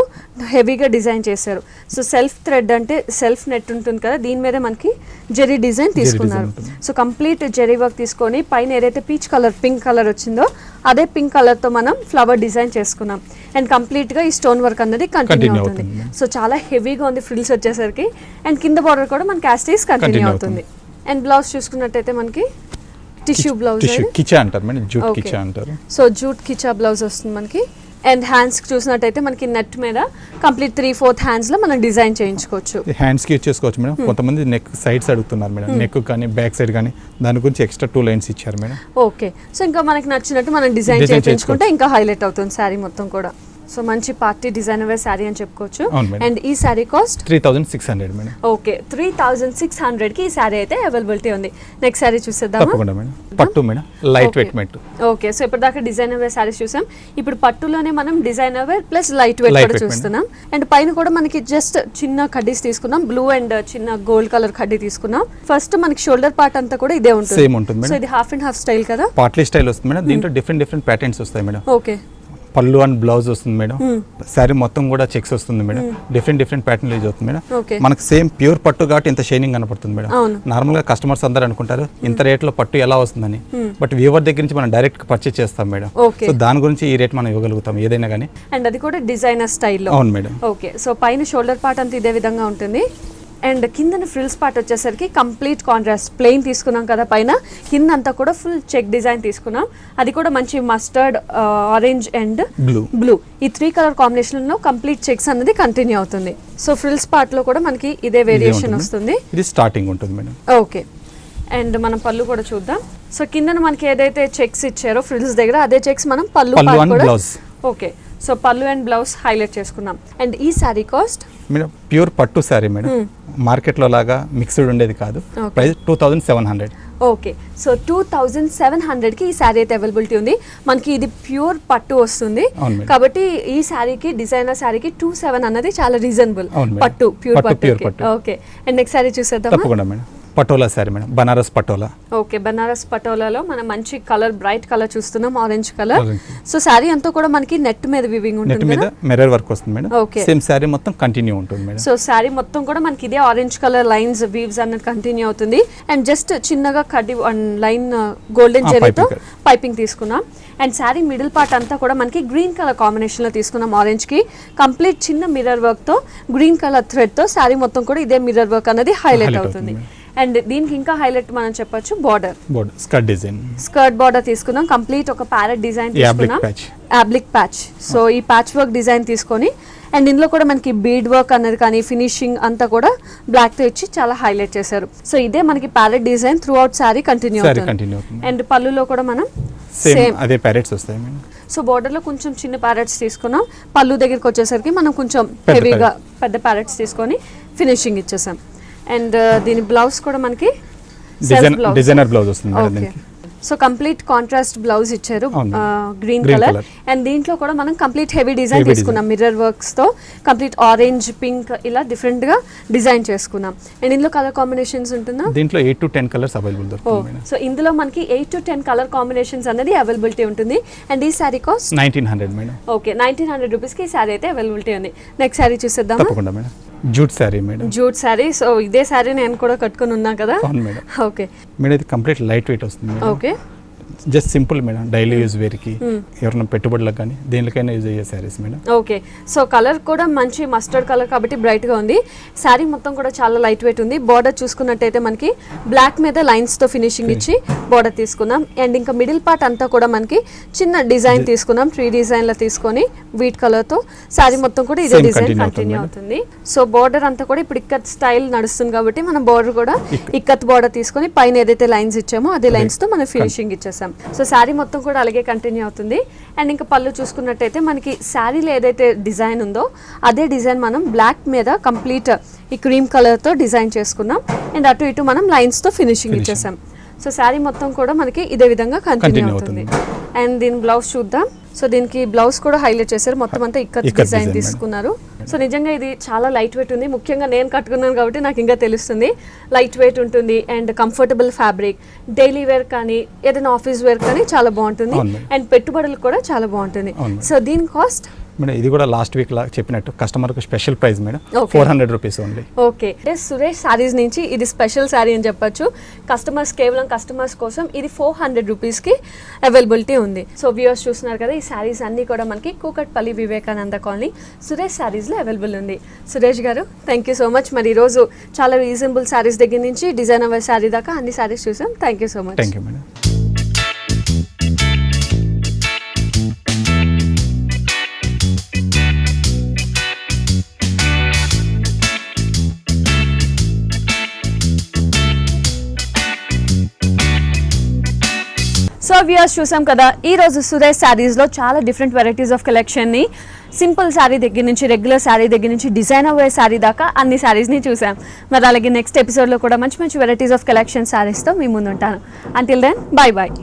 Speaker 1: హెవీగా డిజైన్ చేశారు. సో సెల్ఫ్ థ్రెడ్ అంటే సెల్ఫ్ నెట్ ఉంటుంది కదా, దీని మీద మనకి జెరీ డిజైన్ తీసుకున్నారు. సో కంప్లీట్ జెరీ వర్క్ తీసుకొని పైన ఏదైతే పీచ్ కలర్ పింక్ కలర్ వచ్చిందో అదే పింక్ కలర్ తో మనం ఫ్లవర్ డిజైన్ చేసుకున్నాం. అండ్ కంప్లీట్ గా ఈ స్టోన్ వర్క్ అనేది కంటిన్యూ అవుతుంది. సో చాలా హెవీగా ఉంది ఫ్రిల్స్ వచ్చేసరికి. అండ్ కింద బార్డర్ కూడా మనకి యాస్టీస్ కంటిన్యూ అవుతుంది. అండ్ బ్లౌజ్ చూసుకున్నట్టయితే మనకి టిష్యూ బ్లౌజ్,
Speaker 2: కిచా అంటారు మేడం, జూట్ కిచా అంటారు.
Speaker 1: సో జూట్ కిచా బ్లౌజ్ వస్తుంది మనకి. అండ్ హ్యాండ్స్ చూసినట్టయితే మనకి నెట్ మీద కంప్లీట్ 3/4 హ్యాండ్స్ లో మనం డిజైన్ చేయించుకోవచ్చు.
Speaker 2: హ్యాండ్స్ కి యూజ్ చేసుకోవచ్చు మేడం. కొంతమంది నెక్ సైడ్స్ అడుగుతున్నారు మేడం, నెక్ కానీ బ్యాక్ సైడ్ కానీ, దాని గురించి ఎక్స్ట్రా 2 లైన్స్ ఇచ్చారు మేడం.
Speaker 1: ఓకే, సో ఇంకా మనకి నచ్చినట్టు మనం డిజైన్ చేయించుకుంటే ఇంకా హైలైట్ అవుతుంది శారీ మొత్తం కూడా. సో మంచి పార్టీ డిజైనర్ వేర్ శారీ అని చెప్పుకోవచ్చు. అండ్ ఈ శారీ కాస్ట్
Speaker 2: 3600 మేడం.
Speaker 1: ఓకే, 3600 కి ఈ శారీ అయితే అవైలబిలిటీ ఉంది. నెక్స్ట్ శారీ చూసేద్దామా?
Speaker 2: తప్పకుండా మేడం. పట్టు మేడం, లైట్ వెయిట్ మెట్.
Speaker 1: ఓకే, సో ఇప్పటిదాకా డిజైనర్ వేర్ శారీస్ చూసాం. ఇప్పుడు పట్టులోనే మనం designer wear plus light weight కూడా చూస్తున్నాం. అండ్ పైన కూడా మనకి జస్ట్ చిన్న కడ్డీస్ తీసుకున్నాం, బ్లూ అండ్ చిన్న గోల్డ్ కలర్ కడ్డీ తీసుకున్నాం. ఫస్ట్ మనకి షోల్డర్ పార్ట్ అంతా కూడా ఇదే ఉంటుంది,
Speaker 2: సేమ్ ఉంటుంది మేడం.
Speaker 1: సో ఇది హాఫ్ అండ్ హాఫ్ స్టైల్ కదా?
Speaker 2: పార్ట్లీ స్టైల్ వస్తుంది మేడం. దీంట్లో డిఫరెంట్ ప్యాటర్న్స్ వస్తాయి మేడం.
Speaker 1: ఓకే,
Speaker 2: పళ్ళు అండ్ బ్లౌజ్ వస్తుంది మేడం. శారీ మొత్తం కూడా చెక్స్ వస్తుంది మేడం. డిఫరెంట్ ప్యాటర్న్ యూజ్ అవుతుంది మేడం. మనకు సేమ్ ప్యూర్ పట్టు కాబట్టి ఇంత షైనింగ్ కనపడుతుంది మేడం. నార్మల్ గా కస్టమర్స్ అందరూ అనుకుంటారు ఇంత రేట్ లో పట్టు ఎలా వస్తుందని, బట్ వీవర్ దగ్గర నుంచి మనం డైరెక్ట్ పర్చేస్ చేస్తాం మేడం. సో దాని గురించి ఈ రేట్ మనం ఇవ్వగలుగుతాం ఏదైనా కానీ.
Speaker 1: అండ్ అది కూడా డిజైనర్ స్టైల్లో.
Speaker 2: అవును మేడం.
Speaker 1: ఓకే, సో పైన షోల్డర్ పార్ట్ అంతా ఇదే విధంగా ఉంటుంది. అండ్ కింద ఫ్రిల్స్ పార్ట్ వచ్చేసరికి కంప్లీట్ కాంట్రాస్ట్ ప్లెయిన్ తీసుకున్నాం కదా, పైన కింద అంతా కూడా ఫుల్ చెక్ డిజైన్ తీసుకున్నాం. అది కూడా మంచి మస్టర్డ్, ఆరెంజ్ అండ్ బ్లూ, ఈ 3 కలర్ కాంబినేషన్ లో కంప్లీట్ చెక్స్ అనేది కంటిన్యూ అవుతుంది. సో ఫ్రిల్స్ పార్ట్ లో కూడా మనకి ఇదే వేరియేషన్ వస్తుంది.
Speaker 2: ఇది స్టార్టింగ్ ఉంటుంది మేడం.
Speaker 1: ఓకే, అండ్ మనం పళ్ళు కూడా చూద్దాం. సో కింద మనకి ఏదైతే చెక్స్ ఇచ్చారో ఫ్రిల్స్ దగ్గర, అదే చెక్స్ మనం పళ్ళు కూడా. ఓకే, సో పళ్ళు అండ్ బ్లౌజ్ హైలైట్ చేసుకున్నాం. అండ్ ఈ శారీ కాస్ట్
Speaker 2: మేడం ప్యూర్ పట్టు శారీ మేడం. మార్కెట్లో లాగా మిక్స్డ్ ఉండేది కాదు. ప్రైస్ 2700.
Speaker 1: ఓకే, సో 2700కి ఈ శారీ అయితే అవైలబిలిటీ ఉంది మనకి. ఇది ప్యూర్ పట్టు వస్తుంది కాబట్టి ఈ శారీకి, డిజైనర్ శారీకి 27 అన్నది చాలా రీజనబుల్. పట్టు, ప్యూర్ పట్టు. ఓకే, అండ్ నెక్స్ట్ శారీ చూసేద్దాం.
Speaker 2: తప్పకుండా madam. Patola sari madam, Banaras patola.
Speaker 1: Okay, Banaras పటోలాలో మనం మంచి కలర్, బ్రైట్ కలర్ చూస్తున్నాం, ఆరెంజ్ కలర్. సో శారీ అంతా కూడా మనకి నెట్ మీద వివింగ్ ఉంటుంది,
Speaker 2: నెట్ మీద మిర్రర్ వర్క్ వస్తుంది మేడం. ఓకే, సేమ్ శారీ మొత్తం కంటిన్యూ ఉంటుంది మేడం.
Speaker 1: సో శారీ మొత్తం కూడా మనకి ఇదే ఆరెంజ్ కలర్ లైన్స్, వీవ్స్ అన్నది కంటిన్యూ అవుతుంది. అండ్ జస్ట్ చిన్నగా కడ్డీ లైన్ గోల్డెన్ జెరీతో పైపింగ్ తీసుకున్నాం. అండ్ శారీ మిడిల్ పార్ట్ అంతా కూడా మనకి గ్రీన్ కలర్ కాంబినేషన్ లో తీసుకున్నాం, ఆరెంజ్ కి. కంప్లీట్ చిన్న మిర్రర్ వర్క్ తో, గ్రీన్ కలర్ థ్రెడ్ తో శారీ మొత్తం కూడా ఇదే మిర్రర్ వర్క్ అనేది హైలైట్ అవుతుంది. అండ్ దీనికి ఇంకా హైలైట్ మనం చెప్పొచ్చు బార్డర్, స్కర్ట్ బార్డర్ తీసుకున్నాం. కంప్లీట్ ఒక ప్యారెట్ డిజైన్ తీసుకున్నాం, అబ్లిక్ ప్యాచ్. సో ఈ ప్యాచ్ వర్క్ డిజైన్ తీసుకొని, అండ్ ఇందులో కూడా మనకి బీడ్ వర్క్ అనేది కానీ ఫినిషింగ్ అంతా కూడా బ్లాక్ తో ఇచ్చి చాలా హైలైట్ చేశారు. సో ఇదే మనకి parrot design through out sari continue అవుతుంది. అండ్ పళ్ళులో కూడా మనం
Speaker 2: సేమ్ అదే ప్యారెట్స్ వస్తాయి మేడం.
Speaker 1: సో బార్డర్ లో కొంచెం చిన్న ప్యారెట్స్ తీసుకున్నాం. పళ్ళు దగ్గరికి వచ్చేసరికి మనం కొంచెం హెవీగా పెద్ద ప్యారెట్స్ తీసుకొని ఫినిషింగ్ ఇచ్చేసాం. అండ్ దీని బ్లౌజ్ కూడా మనకి
Speaker 2: డిజైనర్ బ్లౌజ్ వస్తుంది మేడం దీనికి.
Speaker 1: సో కంప్లీట్ కాంట్రాస్ట్ బ్లౌజ్ ఇచ్చారు, గ్రీన్ కలర్. అండ్ దీంట్లో కూడా మనం కంప్లీట్ హెవీ డిజైన్ తీసుకున్నాం, మిర్రర్ వర్క్స్ తో కంప్లీట్ ఆరెంజ్, పింక్ ఇలా డిఫరెంట్ గా డిజైన్ చేసుకున్నాం. అండ్ ఇందులో కలర్ కాంబినేషన్స్ ఉంటుందా?
Speaker 2: దీంట్లో 8 to 10 కలర్స్ అవైలబుల్ దొరుకుతాయి.
Speaker 1: సో ఇందులో మనకి 8 to 10 కలర్ కాంబినేషన్స్ అనేది అవైలబిలిటీ ఉంటుంది. అండ్ ఈ sorry cost
Speaker 2: 1900 madam.
Speaker 1: Okay, 1900 rupees కి ఈ సారీ అయితే అవైలబిలిటీ ఉంది. నెక్స్ట్ సారీ చూసేద్దాం.
Speaker 2: తప్పకుండా madam. Jute sari madam.
Speaker 1: Jute sari. So ఇదే శారీ నేను కూడా కట్టుకొని ఉన్నా కదా.
Speaker 2: అవును మేడం.
Speaker 1: ఓకే
Speaker 2: మేడం, ఇది కంప్లీట్ లైట్ వెయిట్ వస్తుంది madam.
Speaker 1: Okay,
Speaker 2: just simple madam, daily use వేర్కి, ఎవరైనా పెట్టుబడులకు కానీ దేనికైనా యూజ్ అయ్యే saris madam.
Speaker 1: Okay, so colour కూడా మంచి మస్టర్డ్ కలర్ కాబట్టి బ్రైట్ గా ఉంది. శారీ మొత్తం కూడా చాలా లైట్ వెయిట్ ఉంది. బార్డర్ చూసుకున్నట్టయితే మనకి బ్లాక్ మీద లైన్స్ తో ఫినిషింగ్ ఇచ్చి బార్డర్ తీసుకున్నాం. అండ్ ఇంకా మిడిల్ పార్ట్ అంతా కూడా మనకి చిన్న డిజైన్ తీసుకున్నాం, 3 డిజైన్ లా తీసుకొని వీట్ కలర్ తో శారీ మొత్తం కూడా ఇదే డిజైన్ కంటిన్యూ అవుతుంది. సో బార్డర్ అంతా కూడా ఇప్పుడు ఇక్కత్ స్టైల్ నడుస్తుంది కాబట్టి మనం బార్డర్ కూడా ఇక్కత్ బార్డర్ తీసుకొని పైన ఏదైతే లైన్స్ ఇచ్చామో అదే లైన్స్ తో మనం ఫినిషింగ్ ఇచ్చేసాం. సో శారీ మొత్తం కూడా అలాగే కంటిన్యూ అవుతుంది. అండ్ ఇంకా పళ్ళు చూసుకున్నట్టయితే మనకి శారీలో ఏదైతే డిజైన్ ఉందో అదే డిజైన్ మనం బ్లాక్ మీద కంప్లీట్ ఈ క్రీమ్ కలర్ తో డిజైన్ చేసుకున్నాం. అండ్ అటు ఇటు మనం లైన్స్ తో ఫినిషింగ్ ఇచ్చేసాం. సో శారీ మొత్తం కూడా మనకి ఇదే విధంగా కంటిన్యూ అవుతుంది. అండ్ దీని బ్లౌజ్ చూద్దాం. సో దీనికి బ్లౌజ్ కూడా హైలైట్ చేశారు, మొత్తం అంతా ఇక్కత్ డిజైన్ తీసుకున్నారు. సో నిజంగా ఇది చాలా లైట్ వెయిట్ ఉంది. ముఖ్యంగా నేను కట్టుకున్నాను కాబట్టి నాకు ఇంకా తెలుస్తుంది. లైట్ వెయిట్ ఉంటుంది and comfortable fabric, daily wear కానీ ఏదైనా ఆఫీస్ వేర్ కానీ చాలా బాగుంటుంది. అండ్ పెట్టుబడులు కూడా చాలా బాగుంటుంది. సో దీని కాస్ట్
Speaker 2: మేడం, ఇది కూడా లాస్ట్ వీక్ లా చెప్పినట్టు కస్టమర్ కు special price madam, 400 rupees only.
Speaker 1: Okay, Suresh saris నుంచి ఇది స్పెషల్ సారీ అని చెప్పొచ్చు. కస్టమర్స్, కేవలం కస్టమర్స్ కోసం ఇది 400 రూపీస్ కి అవైలబిలిటీ ఉంది. సో వ్యూవర్స్ చూస్తున్నారు కదా, ఈ సారీస్ అన్ని కూడా మనకి కూకట్పల్లి వివేకానంద కాలనీ సురేష్ సారీస్ లో అవైలబుల్ ఉంది. సురేష్ గారు, థ్యాంక్ యూ సో మచ్. మరి ఈ రోజు చాలా రీజనబుల్ సారీస్ దగ్గర నుంచి డిజైనర్ సారీ దాకా అన్ని సారీస్ చూసాం. Thank you so much.
Speaker 2: Thank you madam.
Speaker 1: So viewers చూసాం కదా, ఈ రోజు సురేష్ శారీస్లో చాలా డిఫరెంట్ వెరైటీస్ ఆఫ్ కలెక్షన్ని, సింపుల్ శారీ దగ్గర నుంచి రెగ్యులర్ శారీ దగ్గర నుంచి డిజైనర్ వేర్ శారీ దాకా అన్ని శారీస్ని చూసాం. మరి అలాగే నెక్స్ట్ ఎపిసోడ్లో కూడా మంచి మంచి వెరైటీస్ ఆఫ్ కలెక్షన్ శారీస్తో మీ ముందు ఉంటాను. Until then, bye bye.